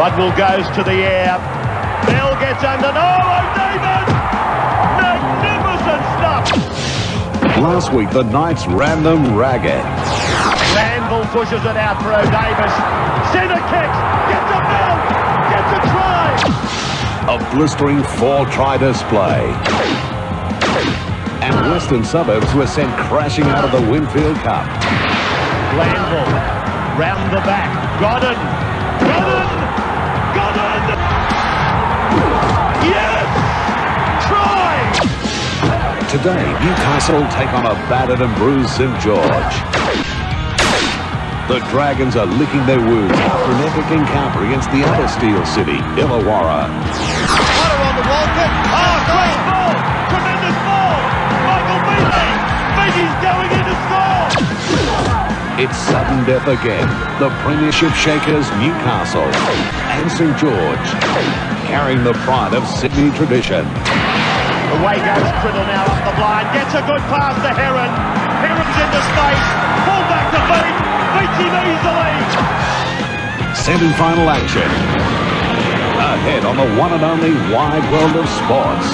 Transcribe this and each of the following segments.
Rodwell goes to the air. Bell gets under. Oh, David! Magnificent stuff! Last week, the Knights ran them ragged. Glanville pushes it out for O'Davis. Centre kicks. Gets a bell. Gets a try. A blistering 4-try display. And Western Suburbs were sent crashing out of the Winfield Cup. Glanville round the back. Godden. Yes! Try! Today, Newcastle take on a battered and bruised St George. The Dragons are licking their wounds after an epic encounter against the other Steel City, Illawarra. Water on the wall kick. Oh, great ball! Tremendous ball! Michael Beatty! Beatty's going in to score! It's sudden death again. The Premiership shakers, Newcastle and St George, carrying the pride of Sydney tradition. Away goes Criddle now up the blind. Gets a good pass to Heron. Heron's into space. Ball back to Beat. Beats him easily. Semi-final action. Ahead on the one and only wide world of sports.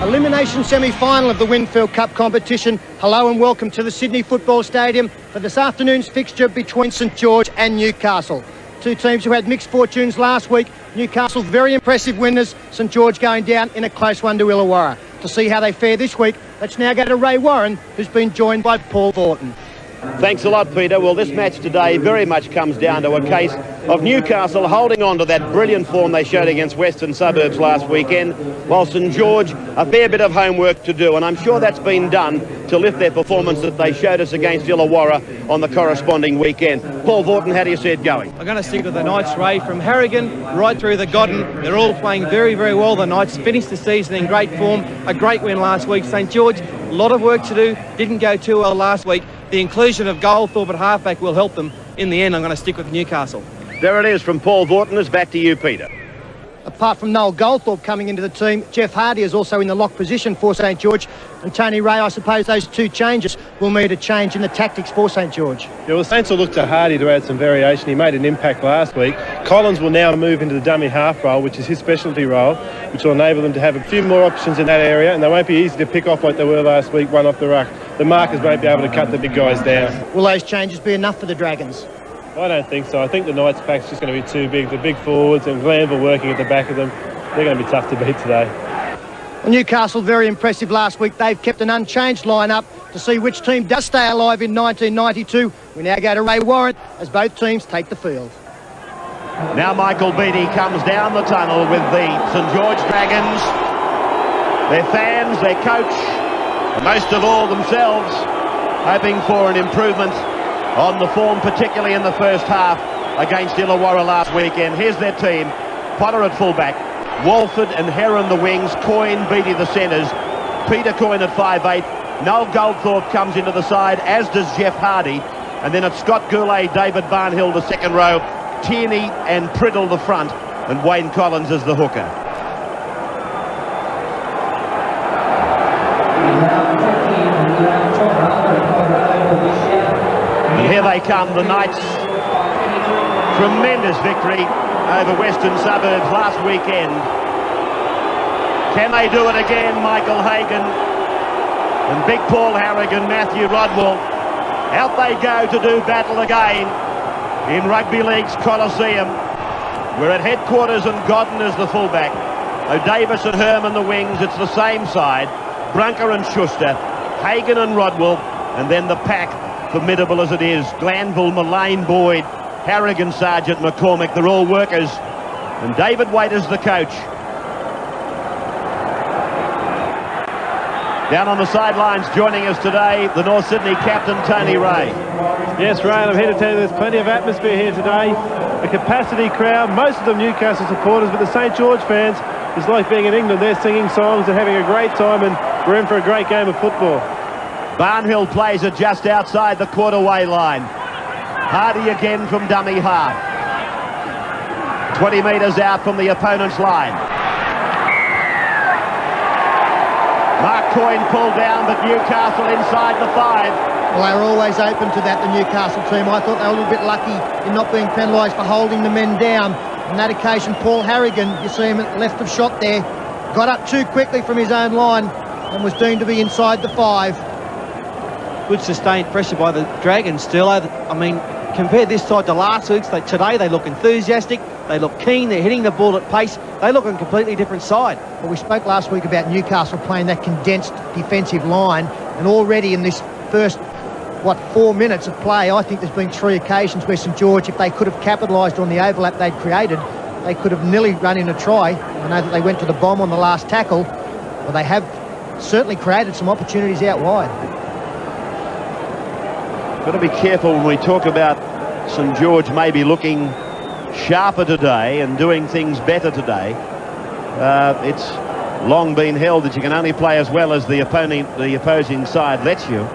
Elimination semi-final of the Winfield Cup competition. Hello and welcome to the Sydney Football Stadium for this afternoon's fixture between St George and Newcastle. Two teams who had mixed fortunes last week. Newcastle very impressive winners. St George going down in a close one to Illawarra. To see how they fare this week, let's now go to Ray Warren, who's been joined by Paul Vaughton. Thanks a lot, Peter. Well, this match today very much comes down to a case of Newcastle holding on to that brilliant form they showed against Western Suburbs last weekend, while St George a fair bit of homework to do, and I'm sure that's been done to lift their performance that they showed us against Illawarra on the corresponding weekend. Paul Vaughton, how do you see it going? I'm going to stick with the Knights, Ray, from Harrigan right through the Godden. They're all playing very, very well. The Knights finished the season in great form. A great win last week. St George, a lot of work to do. Didn't go too well last week. The inclusion of Goldthorpe at halfback will help them. In the end, I'm going to stick with Newcastle. There it is from Paul Vaughton. It's back to you, Peter. Apart from Noel Goldthorpe coming into the team, Jeff Hardy is also in the lock position for St George. And Tony Ray, I suppose those two changes will mean a change in the tactics for St George. Yeah, well, Saints will look to Hardy to add some variation. He made an impact last week. Collins will now move into the dummy half role, which is his specialty role, which will enable them to have a few more options in that area, and they won't be easy to pick off like they were last week, one off the ruck. The markers won't be able to cut the big guys down. Will those changes be enough for the Dragons? I don't think so. I think the Knights pack's just going to be too big. The big forwards and Glanville working at the back of them, they're going to be tough to beat today. Well, Newcastle very impressive last week. They've kept an unchanged lineup. To see which team does stay alive in 1992, we now go to Ray Warren as both teams take the field. Now Michael Beatty comes down the tunnel with the St George Dragons, their fans, their coach, and most of all themselves, hoping for an improvement on the form, particularly in the first half against Illawarra last weekend. Here's their team. Potter at fullback, Walford and Heron the wings, Coyne, Beatty the centres, Peter Coyne at 5'8", Noel Goldthorpe comes into the side, as does Jeff Hardy, and then it's Scott Goulet, David Barnhill the second row, Tierney and Priddle the front, and Wayne Collins as the hooker. And here they come, the Knights. Tremendous victory over Western Suburbs last weekend. Can they do it again? Michael Hagan and Big Paul Harrigan, Matthew Rodwell. Out they go to do battle again in Rugby League's Coliseum. We're at headquarters and Godden is the fullback. O'Davis and Herman the wings. It's the same side. Brunker and Schuster, Hagan and Rodwell, and then the pack, formidable as it is. Glanville, Mullane, Boyd, Harrigan, Sargent, McCormick, they're all workers. And David Waiter's the coach. Down on the sidelines joining us today, the North Sydney captain, Tony Ray. Yes, Ray, and I'm here to tell you there's plenty of atmosphere here today. A capacity crowd, most of them Newcastle supporters, but the St George fans, it's like being in England. They're singing songs and having a great time, and we're in for a great game of football. Barnhill plays it just outside the quarter-way line. Hardy again from dummy half. 20 metres out from the opponent's line. Mark Coyne pulled down, but Newcastle inside the 5. Well, they were always open to that, the Newcastle team. I thought they were a little bit lucky in not being penalised for holding the men down. On that occasion, Paul Harrigan, you see him at left of shot there, got up too quickly from his own line and was deemed to be inside the 5. Good sustained pressure by the Dragons still. I mean, compare this side to last week's. Today they look enthusiastic, they look keen, they're hitting the ball at pace. They look on a completely different side. Well, we spoke last week about Newcastle playing that condensed defensive line, and already in this first 4 minutes of play, I think there's been 3 occasions where St George, if they could have capitalised on the overlap they'd created, they could have nearly run in a try. I know that they went to the bomb on the last tackle, but they have certainly created some opportunities out wide. Got to be careful when we talk about St George maybe looking sharper today and doing things better today. It's long been held that you can only play as well as the opposing side lets you.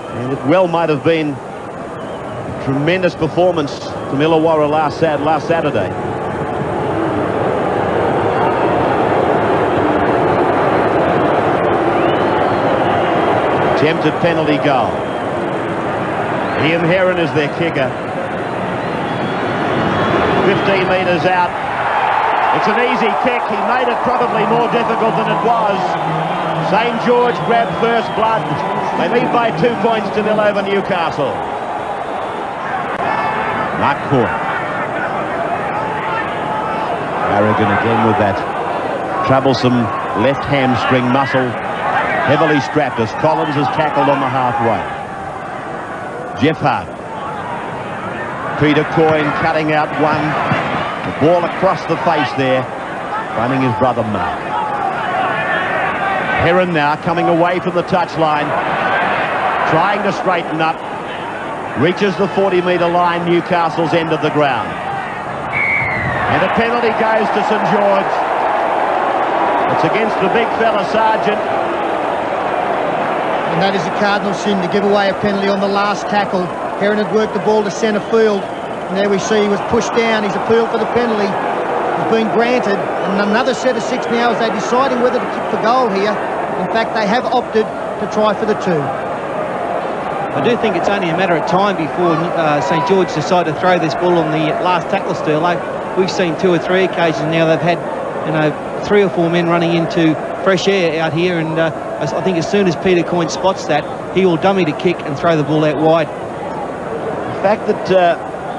And it well might have been a tremendous performance from Illawarra last Saturday. Attempted penalty goal. Ian Heron is their kicker. 15 metres out. It's an easy kick. He made it probably more difficult than it was. St George grabbed first blood. They lead by 2 points to 0 over Newcastle. Mark Court. Harrigan again with that troublesome left hamstring muscle. Heavily strapped as Collins is tackled on the halfway. Jeff Hart. Peter Coyne cutting out one. The ball across the face there, finding his brother Mark. Heron now coming away from the touchline, trying to straighten up. Reaches the 40-metre line, Newcastle's end of the ground. And a penalty goes to St George. It's against the big fella, Sargent. And that is a cardinal sin, to give away a penalty on the last tackle. Heron had worked the ball to centre field, and there we see he was pushed down. He's appealed for the penalty. It's been granted, and another set of 6 now as they're deciding whether to kick for goal here. In fact, they have opted to try for the 2. I do think it's only a matter of time before St George decide to throw this ball on the last tackle, Sterlo. We've seen 2 or 3 occasions now they've had, 3 or 4 men running into fresh air out here, and I think as soon as Peter Coyne spots that, he will dummy to kick and throw the ball out wide. The fact that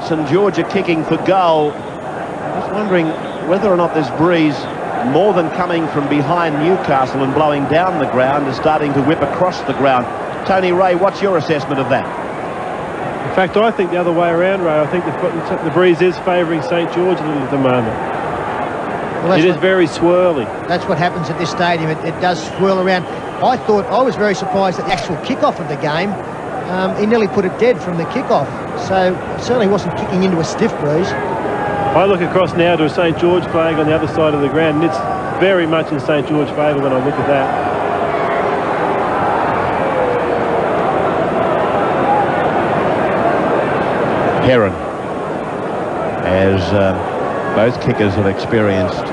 St George are kicking for goal, I'm just wondering whether or not this breeze, more than coming from behind Newcastle and blowing down the ground, is starting to whip across the ground. Tony Ray, what's your assessment of that? In fact, I think the other way around, Ray. I think the breeze is favouring St George a little at the moment. Well, it is very swirly. That's what happens at this stadium. It does swirl around. I was very surprised at the actual kickoff of the game. He nearly put it dead from the kickoff, so it certainly wasn't kicking into a stiff breeze. I look across now to a St George flag on the other side of the ground, and it's very much in St George favour when I look at that. Heron, as both kickers have experienced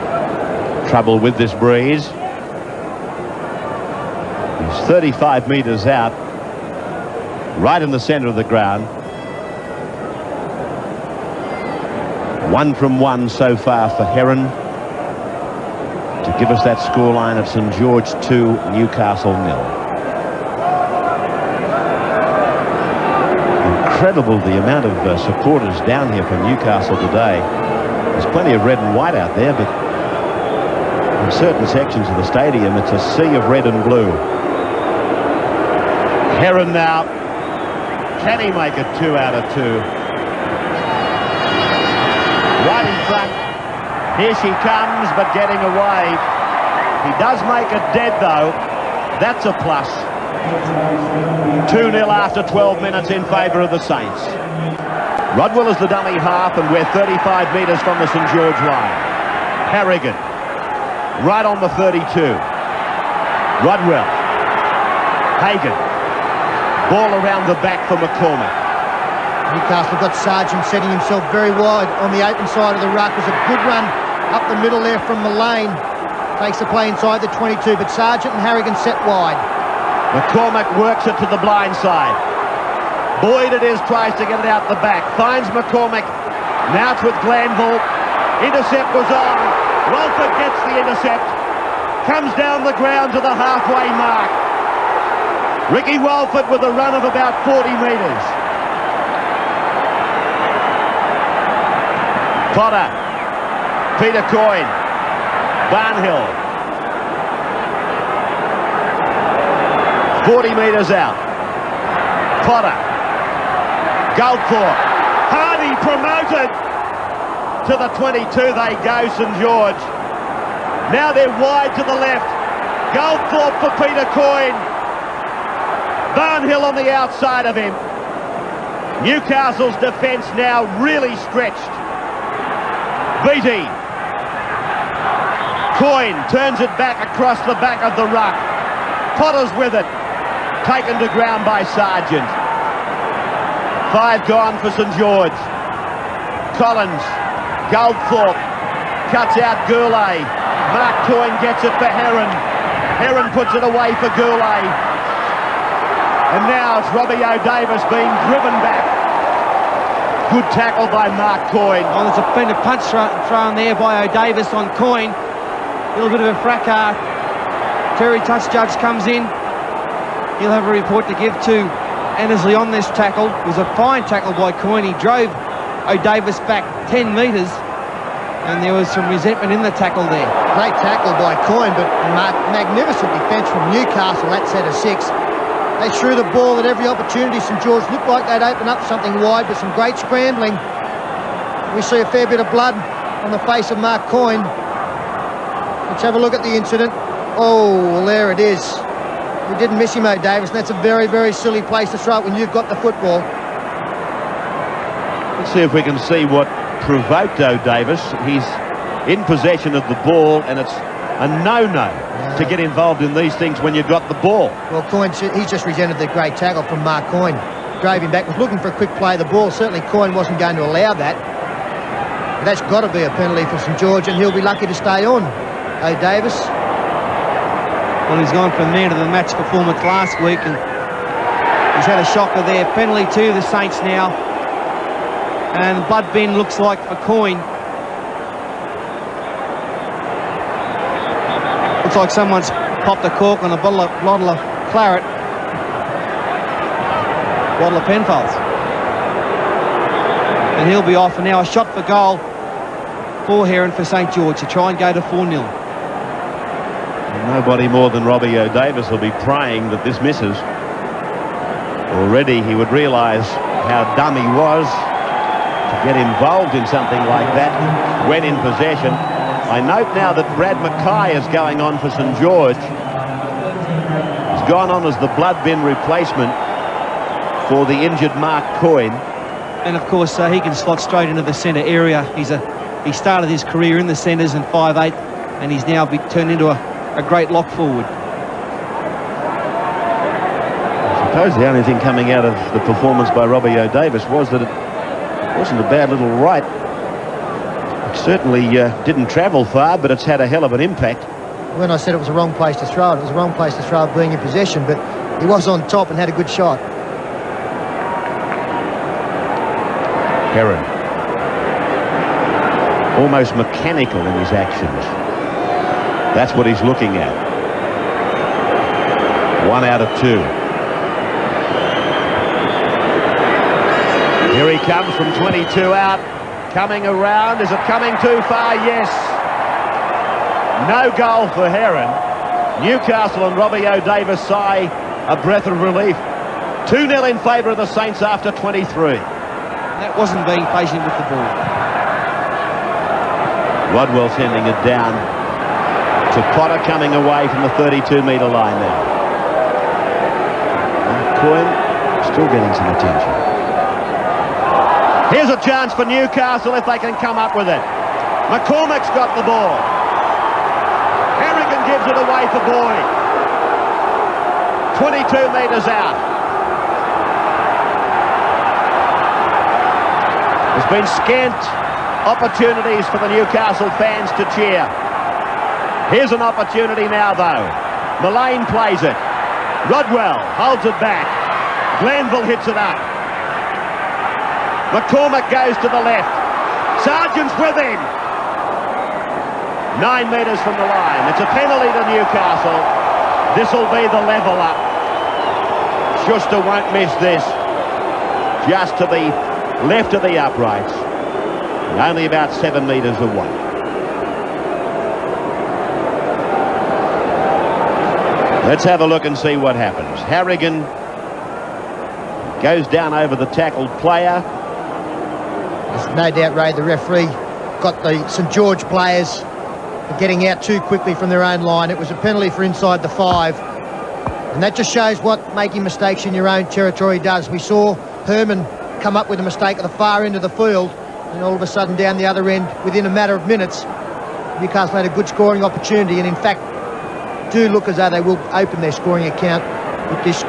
trouble with this breeze. He's 35 metres out, right in the centre of the ground. 1 from 1 so far for Heron to give us that scoreline of St George 2, Newcastle 0. Incredible the amount of supporters down here from Newcastle today. There's plenty of red and white out there, but in certain sections of the stadium it's a sea of red and blue. Heron now, can he make it 2 out of 2? Right in front, here she comes, but getting away. He does make it dead though, that's a plus. 2-0 after 12 minutes in favour of the Saints. Rodwell is the dummy half, and we're 35 metres from the St George line. Harrigan, right on the 32. Rodwell, Hagan, ball around the back for McCormick. Newcastle got Sargent setting himself very wide on the open side of the ruck. It was a good run up the middle there from Mullane. Takes the play inside the 22, but Sargent and Harrigan set wide. McCormick works it to the blind side. Boyd it is, tries to get it out the back. Finds McCormick. Now it's with Glanville. Intercept was on. Walford gets the intercept. Comes down the ground to the halfway mark. Ricky Walford with a run of about 40 metres. Potter. Peter Coyne. Barnhill. 40 metres out. Potter. Goldthorpe. Hardy promoted. To the 22 they go, St George. Now they're wide to the left. Goldthorpe for Peter Coyne. Barnhill on the outside of him. Newcastle's defence now really stretched. Beattie. Coyne turns it back across the back of the ruck. Potter's with it. Taken to ground by Sargent. 5 gone for St George. Collins. Goldthorpe cuts out Goulet. Mark Coyne gets it for Heron. Heron puts it away for Goulet. And now it's Robbie O'Davis being driven back. Good tackle by Mark Coyne. Oh, there's been a punch thrown there by O'Davis on Coyne. A little bit of a fracas. Terry Touch Judge comes in. He'll have a report to give to Annesley on this tackle. It was a fine tackle by Coyne. He drove O'Davis back 10 metres, and there was some resentment in the tackle there. Great tackle by Coyne, but magnificent defence from Newcastle, that set of 6. They threw the ball at every opportunity. St George looked like they'd open up something wide, but some great scrambling. We see a fair bit of blood on the face of Mark Coyne. Let's have a look at the incident. Oh, well, there it is. We didn't miss him, O'Davis, and that's a very, very silly place to throw it when you've got the football. Let's see if we can see what provoked O'Davis. He's in possession of the ball, and it's a no-no to get involved in these things when you've got the ball. Well, Coyne, he's just resented the great tackle from Mark Coyne. Drove him back, was looking for a quick play of the ball. Certainly Coyne wasn't going to allow that. But that's got to be a penalty for St George, and he'll be lucky to stay on. O'Davis. Well, he's gone for man of the match performance last week, and he's had a shocker there. Penalty to the Saints now. And blood bin looks like for Coyne. Looks like someone's popped a cork on a bottle of claret. Bottle of Penfolds. And he'll be off. And now a shot for goal for Heron for St George to try and go to 4-0. Nobody more than Robbie O'Davis will be praying that this misses. Already he would realise how dumb he was to get involved in something like that when in possession. I note now that Brad Mackay is going on for St George. He's gone on as the blood bin replacement for the injured Mark Coyne. And of course he can slot straight into the centre area. He started his career in the centres in 5'8", and he's now turned into a great lock forward. I suppose the only thing coming out of the performance by Robbie O'Davis was that it wasn't a bad little right. It certainly didn't travel far, but it's had a hell of an impact. When I said it was the wrong place to throw it, it was the wrong place to throw it being in possession, but he was on top and had a good shot. Heron. Almost mechanical in his actions. That's what he's looking at. 1 out of 2. Here he comes from 22 out. Coming around. Is it coming too far? Yes. No goal for Heron. Newcastle and Robbie O'Davis sigh a breath of relief. 2-0 in favour of the Saints after 23. That wasn't being patient with the ball. Rodwell sending it down to Potter, coming away from the 32-metre line now. Coyne still getting some attention. Here's a chance for Newcastle if they can come up with it. McCormick's got the ball. Harrigan gives it away for Boyd. 22 metres out. There's been scant opportunities for the Newcastle fans to cheer. Here's an opportunity now, though. Mullane plays it. Rodwell holds it back. Glanville hits it up. McCormick goes to the left. Sargent's with him. 9 metres from the line. It's a penalty to Newcastle. This will be the level up. Schuster won't miss this. Just to the left of the uprights. And only about 7 metres away. Let's have a look and see what happens. Harrigan goes down over the tackled player. There's no doubt, Ray, the referee got the St George players getting out too quickly from their own line. It was a penalty for inside the 5. And that just shows what making mistakes in your own territory does. We saw Herman come up with a mistake at the far end of the field, and all of a sudden down the other end, within a matter of minutes, Newcastle had a good scoring opportunity, and in fact do look as though they will open their scoring account with this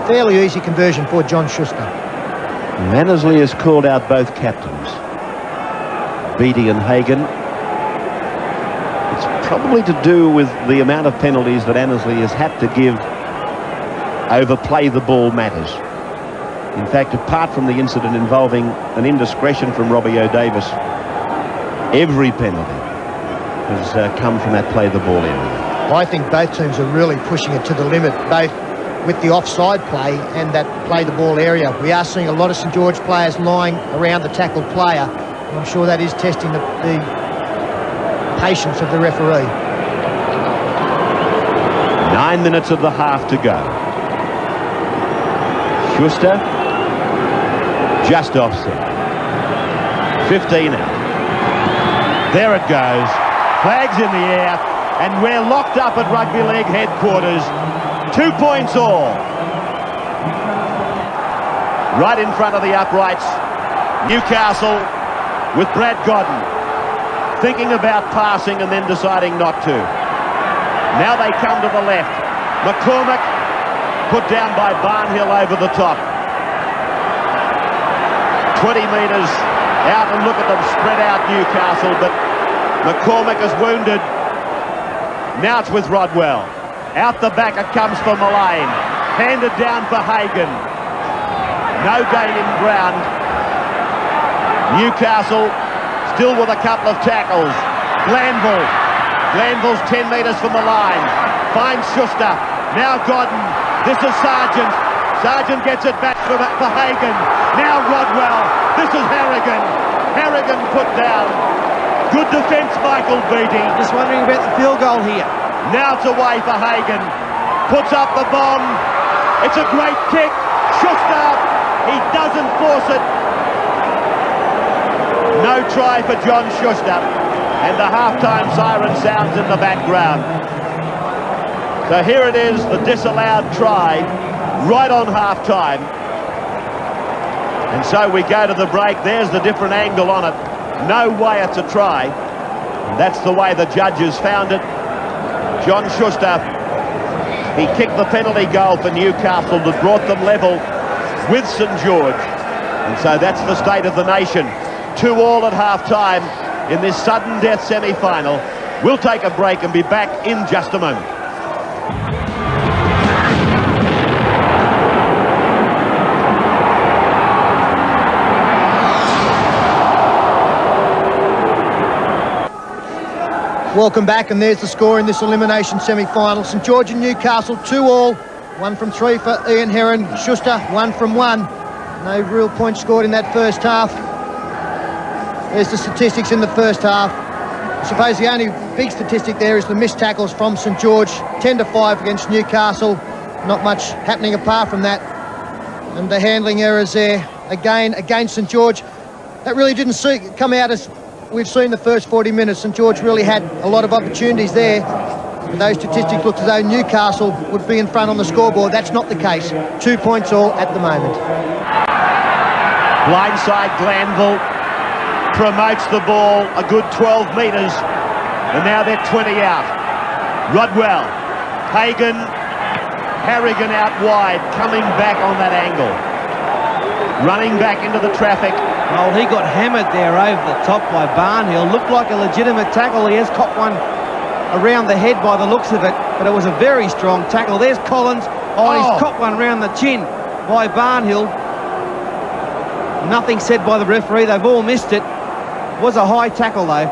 fairly easy conversion for John Schuster. Annesley has called out both captains, Beattie and Hagan. It's probably to do with the amount of penalties that Annesley has had to give over play the ball matters. In fact, apart from the incident involving an indiscretion from Robbie O'Davis, every penalty has come from that play the ball area. I think both teams are really pushing it to the limit, both with the offside play and that play the ball area. We are seeing a lot of St George players lying around the tackled player, and I'm sure that is testing the patience of the referee. 9 minutes of the half to go. Schuster just offset. 15 out. There it goes. Flags in the air, and we're locked up at Rugby League headquarters. 2 points all. Right in front of the uprights, Newcastle with Brad Godden thinking about passing and then deciding not to. Now they come to the left. McCormick put down by Barnhill over the top. 20 metres out, and look at them spread out, Newcastle, but McCormick is wounded. Now it's with Rodwell. Out the back it comes for Mullane. Handed down for Hagan. No gain in ground. Newcastle still with a couple of tackles. Glanville's 10 metres from the line. Finds Schuster. Now Godden. This is Sargent. Sargent gets it back for Hagan. Now Rodwell. This is Harrigan. Harrigan put down. Good defence, Michael Beattie. Just wondering about the field goal here. Now it's away for Hagan. Puts up the bomb. It's a great kick. Schuster. He doesn't force it. No try for John Schuster. And the half-time siren sounds in the background. So here it is, the disallowed try, right on half-time. And so we go to the break. There's the different angle on it. No way it's a try. And that's the way the judges found it. John Schuster, he kicked the penalty goal for Newcastle that brought them level with St George. And so that's the state of the nation. 2-2 at half-time in this sudden death semi-final. We'll take a break and be back in just a moment. Welcome back, and there's the score in this elimination semi-final. St George and Newcastle 2-2. 1 from 3 for Ian Heron. Schuster 1 from 1. No real points scored in that first half. There's the statistics in the first half. I suppose the only big statistic there is the missed tackles from St George. 10-5 against Newcastle. Not much happening apart from that. And the handling errors there again against St George. That really didn't come out as we've seen the first 40 minutes. St George really had a lot of opportunities there. And those statistics looked as though Newcastle would be in front on the scoreboard. That's not the case. 2 points all at the moment. Blindside Glanville promotes the ball a good 12 metres, and now they're 20 out. Rodwell, Hagan, Harrigan out wide, coming back on that angle. Running back into the traffic. Well, he got hammered there over the top by Barnhill. Looked like a legitimate tackle. He has copped one around the head by the looks of it, but it was a very strong tackle. There's Collins. He's copped one round the chin by Barnhill. Nothing said by the referee. They've all missed it. It was a high tackle, though.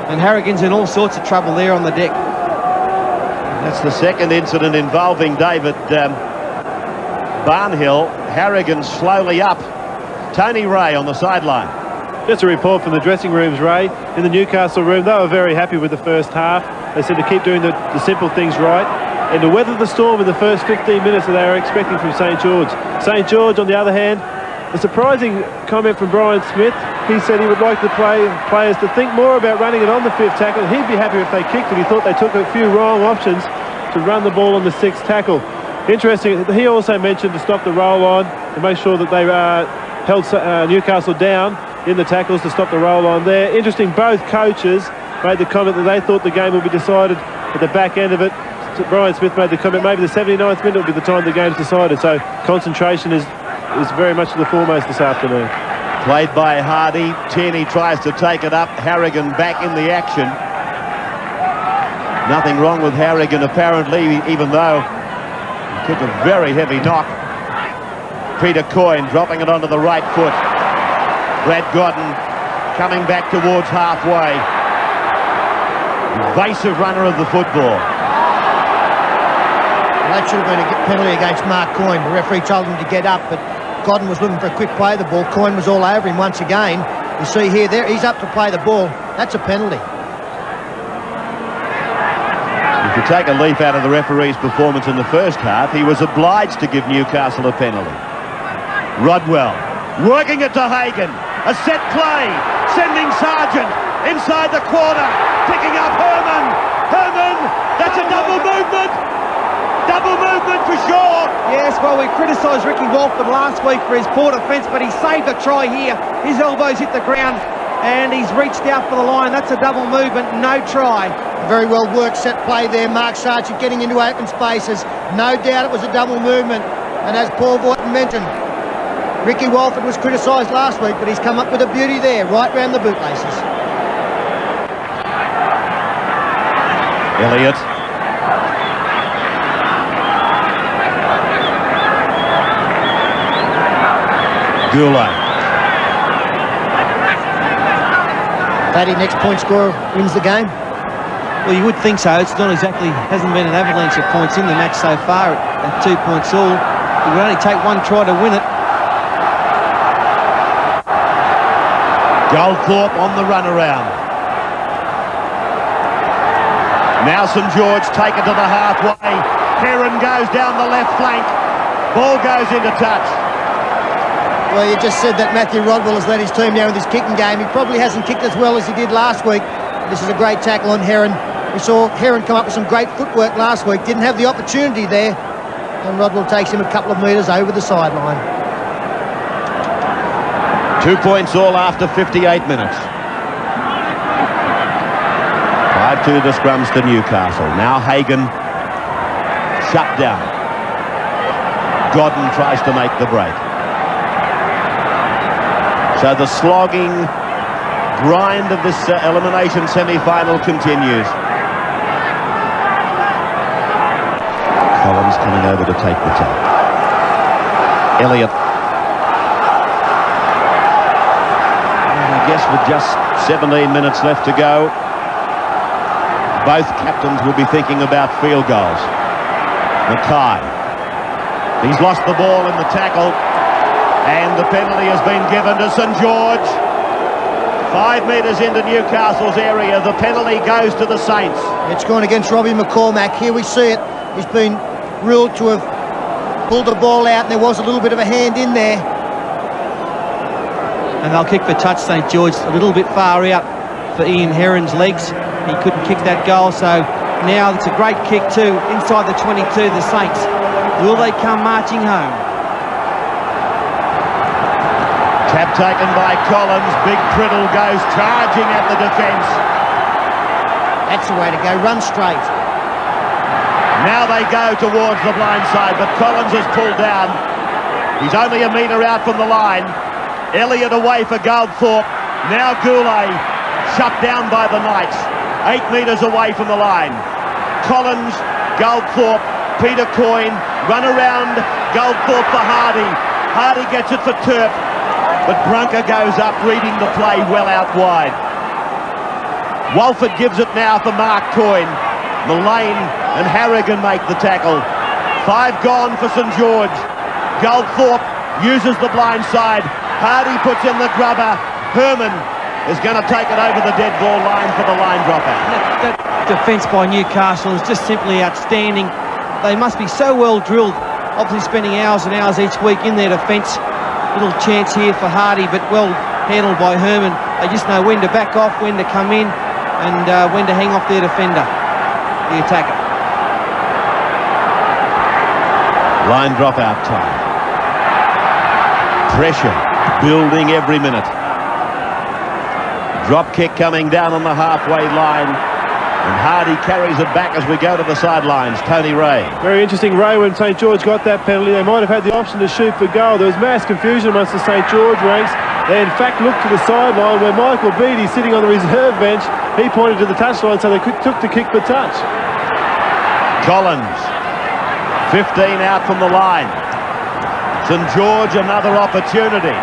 And Harrigan's in all sorts of trouble there on the deck. That's the second incident involving David Barnhill. Harrigan slowly up. Tony Ray on the sideline. Just a report from the dressing rooms, Ray. In the Newcastle room, they were very happy with the first half. They said to keep doing the simple things right and to weather the storm in the first 15 minutes that they were expecting from St George. St George, on the other hand, a surprising comment from Brian Smith. He said he would like the players to think more about running it on the fifth tackle. He'd be happy if they kicked it. He thought they took a few wrong options to run the ball on the sixth tackle. Interesting, he also mentioned to stop the roll on, to make sure that they held Newcastle down in the tackles to stop the roll on there. Interesting, both coaches made the comment that they thought the game would be decided at the back end of it. Brian Smith made the comment maybe the 79th minute will be the time the game's decided. So concentration is very much to the foremost this afternoon. Played by Hardy. Tierney tries to take it up. Harrigan back in the action. Nothing wrong with Harrigan apparently, even though he took a very heavy knock. Peter Coyne dropping it onto the right foot. Brad Godden coming back towards halfway. Evasive runner of the football. Well, that should have been a penalty against Mark Coyne. The referee told him to get up, but Godden was looking for a quick play of the ball. Coyne was all over him once again. You see here, there, he's up to play the ball. That's a penalty. If you take a leaf out of the referee's performance in the first half, he was obliged to give Newcastle a penalty. Rodwell working it to Hagan. A set play, sending Sargent inside the corner, picking up Herman. Herman, that's a double movement. Double movement for sure. Yes, well, we criticised Ricky Walford last week for his poor defence, but he saved a try here. His elbows hit the ground and he's reached out for the line. That's a double movement, no try. A very well worked set play there. Mark Sargent getting into open spaces. No doubt it was a double movement. And as Paul Boyton mentioned, Ricky Walford was criticised last week, but he's come up with a beauty there, right round the bootlaces. Elliott. Goulet. Paddy, next point scorer wins the game. Well, you would think so. It's not exactly, hasn't been an avalanche of points in the match so far at 2 points all. It would only take one try to win it. Goldthorpe on the run around. Now St George take it to the halfway. Heron goes down the left flank. Ball goes into touch. Well, you just said that Matthew Rodwell has let his team down with his kicking game. He probably hasn't kicked as well as he did last week. This is a great tackle on Heron. We saw Heron come up with some great footwork last week. Didn't have the opportunity there. And Rodwell takes him a couple of metres over the sideline. 2 points all after 58 minutes. 5-2 the scrums to Newcastle. Now Hagan shut down. Godden tries to make the break. So the slogging grind of this elimination semi-final continues. Collins coming over to take the tap. Elliott. I guess with just 17 minutes left to go, both captains will be thinking about field goals. Mackay. He's lost the ball in the tackle, and the penalty has been given to St George. 5 metres into Newcastle's area, the penalty goes to the Saints. It's gone against Robbie McCormack. Here we see it. He's been ruled to have pulled the ball out, and there was a little bit of a hand in there. And they'll kick for touch. St George a little bit far out for Ian Heron's legs. He couldn't kick that goal, so now it's a great kick too inside the 22, the Saints. Will they come marching home? Tap taken by Collins. Big Priddle goes charging at the defence. That's the way to go. Run straight. Now they go towards the blind side, but Collins is pulled down. He's only a metre out from the line. Elliott away for Goldthorpe. Now Goulet shut down by the Knights. 8 metres away from the line. Collins, Goldthorpe, Peter Coyne, run around Goldthorpe for Hardy. Hardy gets it for Turp, but Brunker goes up, reading the play well out wide. Walford gives it now for Mark Coyne. Mullane and Harrigan make the tackle. 5 gone for St George. Goldthorpe uses the blind side. Hardy puts in the grubber. Herman is going to take it over the dead ball line for the line dropout. That defence by Newcastle is just simply outstanding. They must be so well drilled, obviously spending hours and hours each week in their defence. Little chance here for Hardy, but well handled by Herman. They just know when to back off, when to come in, and when to hang off their defender, the attacker. Line dropout time. Pressure building every minute. Drop kick coming down on the halfway line, and Hardy carries it back as we go to the sidelines. Tony Ray. Very interesting, Ray, when St George got that penalty, they might have had the option to shoot for goal. There was mass confusion amongst the St George ranks. They in fact looked to the sideline where Michael Beattie, sitting on the reserve bench, he pointed to the touchline, so they took the kick for touch. Collins, 15 out from the line. St George, another opportunity.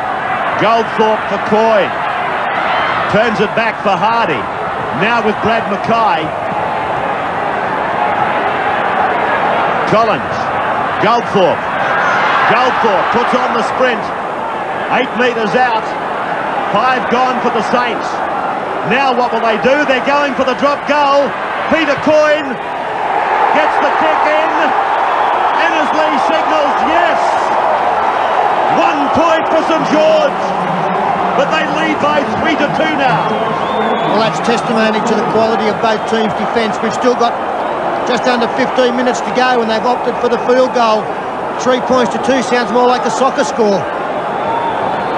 Goldthorpe for Coyne. Turns it back for Hardy. Now with Brad Mackay. Collins. Goldthorpe. Goldthorpe puts on the sprint. 8 metres out. 5 gone for the Saints. Now what will they do? They're going for the drop goal. Peter Coyne gets the kick in. Annesley signals yes. 1 point for St George, but they lead by 3-2 now. Well, that's testimony to the quality of both teams' defence. We've still got just under 15 minutes to go, and they've opted for the field goal. 3 points to 2 sounds more like a soccer score.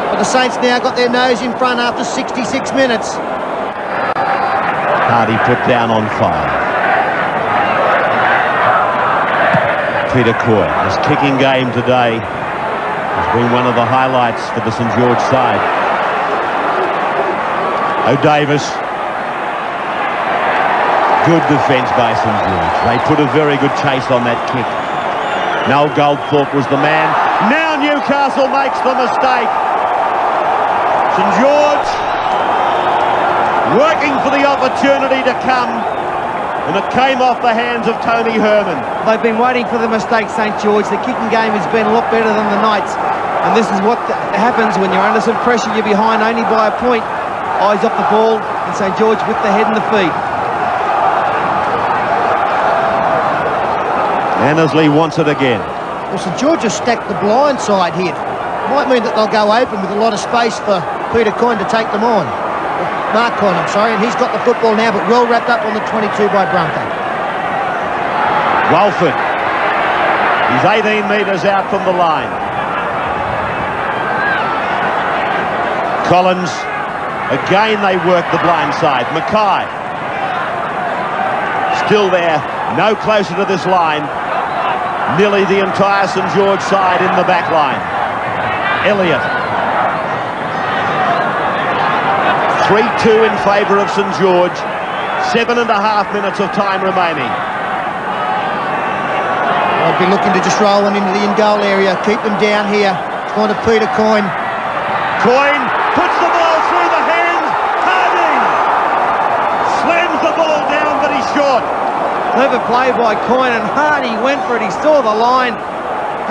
But the Saints now got their nose in front after 66 minutes. Hardy put down on fire. Peter Coyne, his kicking game today has been one of the highlights for the St George side. O'Davis. Good defence by St George. They put a very good chase on that kick. Noel Goldthorpe was the man. Now Newcastle makes the mistake. St George working for the opportunity to come, and it came off the hands of Tony Herman. They've been waiting for the mistake, St George. The kicking game has been a lot better than the Knights, and this is what happens when you're under some pressure. You're behind only by a point. Eyes off the ball, and St George with the head and the feet. Annesley wants it again. Well, St George has stacked the blind side here. Might mean that they'll go open with a lot of space for Peter Coyne to take them on. Mark Coyne, I'm sorry, and he's got the football now, but well wrapped up on the 22 by Brunker. Walford. He's 18 metres out from the line. Collins. Again they work the blind side. Mackay. Still there. No closer to this line. Nearly the entire St George side in the back line. Elliott. 3-2 in favour of St George. 7.5 minutes of time remaining. I'd be looking to just roll one into the in-goal area. Keep them down here. It's going to Peter Coyne. Coyne puts the ball through the hands. Harding slams the ball down, but he's short. Clever play by Coyne, and Hardy went for it. He saw the line.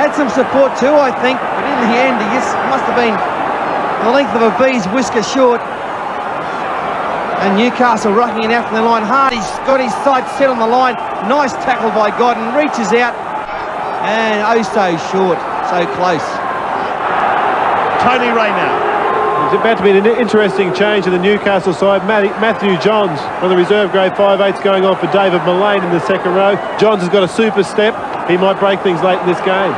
Had some support too, I think, but in the end, he just must have been the length of a bee's whisker short. And Newcastle rocking it out from the line. Hardy's got his sights set on the line. Nice tackle by Godden. Reaches out. And oh so short. So close. Tony Ray now. It's about to be an interesting change in the Newcastle side. Matthew Johns on the reserve grade 5/8 going on for David Mullane in the second row. Johns has got a super step. He might break things late in this game.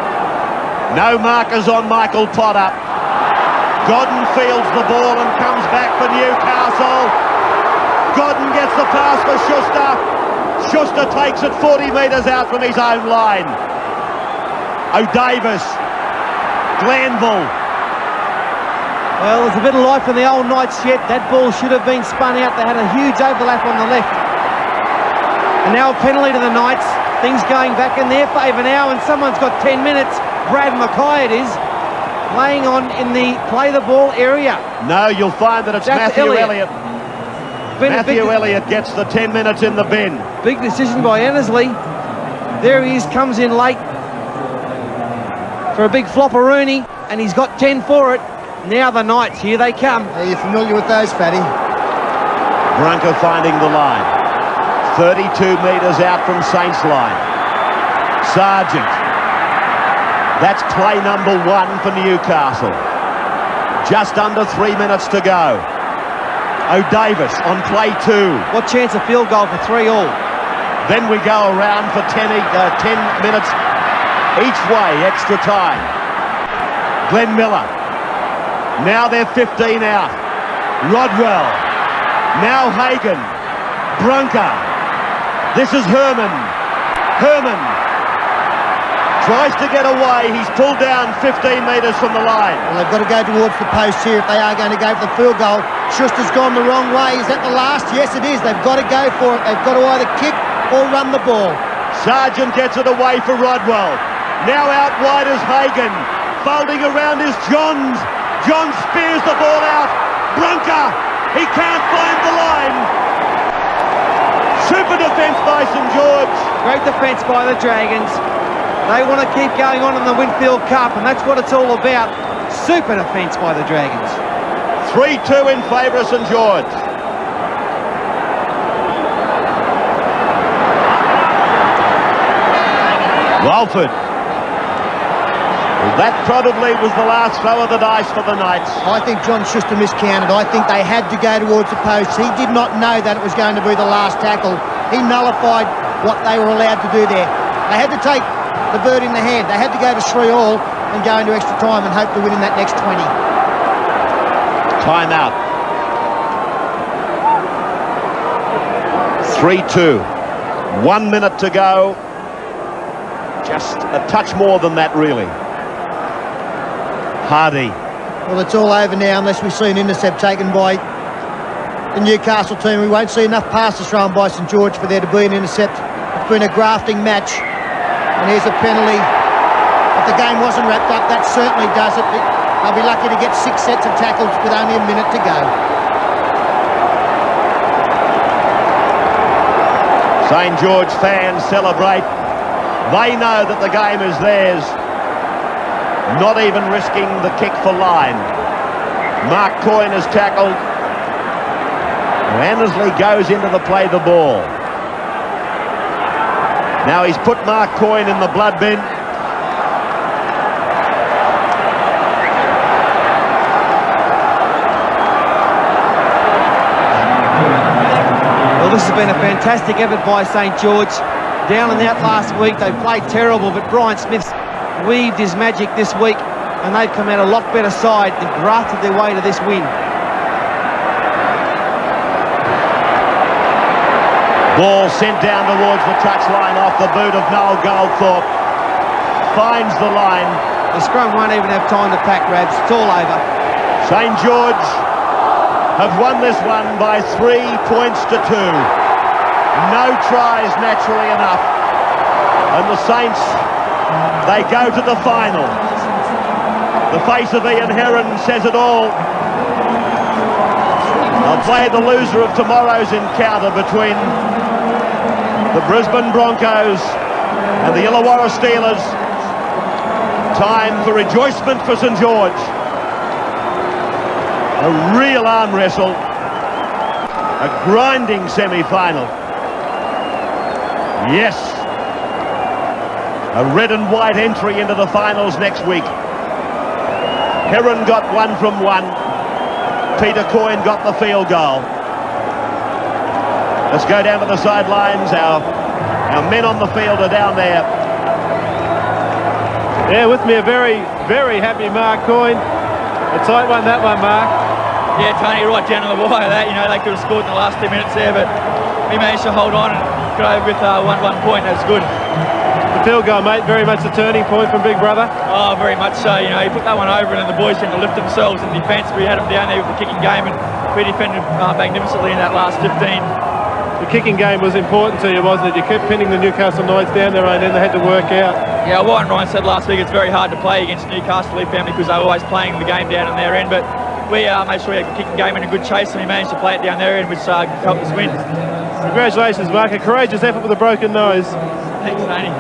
No markers on Michael Potter. Godden fields the ball and comes back for Newcastle. Godden gets the pass for Schuster. Schuster takes it 40 metres out from his own line. O'Davis. Glanville. Well, there's a bit of life in the old Knights yet. That ball should have been spun out. They had a huge overlap on the left. And now a penalty to the Knights. Things going back in their favour now, and someone's got 10 minutes. Brad Mackay it is. playing on in the play the ball area. No, you'll find that it's That's Matthew Elliott. Matthew Elliott gets the 10 minutes in the bin. Big decision by Annesley. There he is, comes in late for a big flopperoonie, and he's got 10 for it. Now the Knights, here they come. Are you familiar with those, Fatty? Brunker finding the line. 32 metres out from Saints line. Sargent. That's play number 1 for Newcastle. Just under 3 minutes to go. O'Davis on play 2. What chance of field goal for 3-all? Then we go around for 10 minutes each way, extra time. Glenn Miller. Now they're 15 out. Rodwell. Now Hagan. Brunker. This is Herman. Herman tries to get away. He's pulled down 15 metres from the line. Well, they've got to go towards the post here if they are going to go for the field goal. Schuster's gone the wrong way. Is that the last? Yes, it is. They've got to go for it. They've got to either kick or run the ball. Sargent gets it away for Rodwell. Now out wide is Hagan. Folding around is Johns. Johns spears the ball out. Brunker. He can't find the line. Super defence by St George. Great defence by the Dragons. They want to keep going on in the Winfield Cup, and that's what it's all about. Super defence by the Dragons. 3-2 in favour of St George. Walford. Well, that probably was the last throw of the dice for the Knights. I think John Schuster miscounted. I think they had to go towards the post. He did not know that it was going to be the last tackle. He nullified what they were allowed to do there. They had to take the bird in the hand. They had to go to 3-all and go into extra time and hope to win in that next 20. Timeout. 3-2. 1 minute to go. Just a touch more than that, really. Hardy. Well, it's all over now unless we see an intercept taken by the Newcastle team. We won't see enough passes thrown by St George for there to be an intercept. It's been a grafting match. And here's a penalty. If the game wasn't wrapped up, that certainly does it. They'll be lucky to get 6 sets of tackles with only a minute to go. St George fans celebrate. They know that the game is theirs. Not even risking the kick for line. Mark Coyne is tackled. Annesley goes into the play the ball. Now he's put Mark Coyne in the blood bin. Well, this has been a fantastic effort by St George. Down and out last week, they played terrible, but Brian Smith's weaved his magic this week, and they've come out a lot better side and grafted their way to this win. Ball sent down towards the touchline off the boot of Noel Goldthorpe. Finds the line. The scrum won't even have time to pack, Rabs. It's all over. St George have won this one by 3 points to 2. No tries, naturally enough. And the Saints, they go to the final. The face of Ian Heron says it all. They'll play the loser of tomorrow's encounter between the Brisbane Broncos and the Illawarra Steelers. Time for rejoicement for St George. A real arm wrestle. A grinding semi-final. Yes. A red and white entry into the finals next week. Heron got 1 from 1. Peter Coyne got the field goal. Let's go down to the sidelines. Our men on the field are down there. Yeah, with me a very, very happy Mark Coyne. A tight one, that one, Mark. Yeah, Tony, right down to the wire that. You know, they could have scored in the last 2 minutes there, but we managed to hold on and get over with 1 point. That's good. The field goal, mate, very much a turning point from Big Brother. Oh, very much so. You know, he put that one over and then the boys seemed to lift themselves in defence. We had them down there with the kicking game and we defended magnificently in that last 15. The kicking game was important to you, wasn't it? You kept pinning the Newcastle Knights down their own end. They had to work out. Yeah, what Ryan said last week, it's very hard to play against Newcastle family because they're always playing the game down on their end, but we made sure we had a kicking game and a good chase, and we managed to play it down their end, which helped us win. Congratulations, Mark. A courageous effort with a broken nose. Thanks, Tony.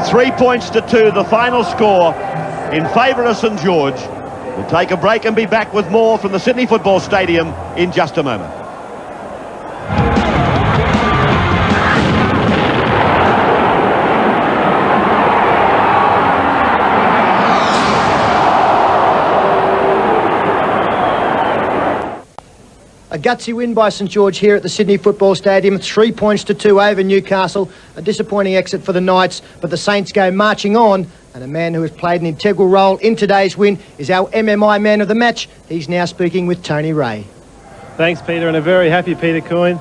3 points to 2, the final score in favour of St George. We'll take a break and be back with more from the Sydney Football Stadium in just a moment. A gutsy win by St George here at the Sydney Football Stadium. 3 points to 2 over Newcastle. A disappointing exit for the Knights, but the Saints go marching on. And a man who has played an integral role in today's win is our MMI man of the match. He's now speaking with Tony Ray. Thanks, Peter, and a very happy Peter Coyne.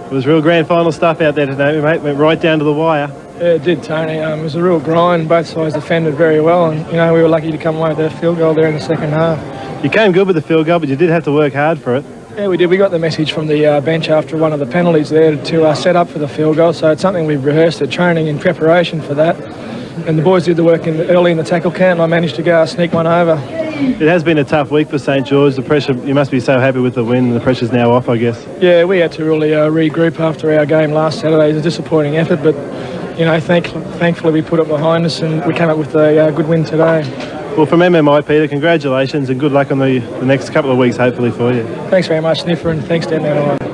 It was real grand final stuff out there today, mate. Went right down to the wire. Yeah, it did, Tony. It was a real grind. Both sides defended very well, and we were lucky to come away with a field goal there in the second half. You came good with the field goal, but you did have to work hard for it. Yeah, we did. We got the message from the bench after one of the penalties there to set up for the field goal, so it's something we've rehearsed at training in preparation for that. And the boys did the work early in the tackle count, and I managed to sneak one over. It has been a tough week for St George. The pressure, you must be so happy with the win, and the pressure's now off, I guess. Yeah, we had to really regroup after our game last Saturday. It was a disappointing effort, but thankfully we put it behind us and we came up with a good win today. Well, from MMI, Peter, congratulations and good luck on the next couple of weeks, hopefully, for you. Thanks very much, Sniffer, and thanks to MMI.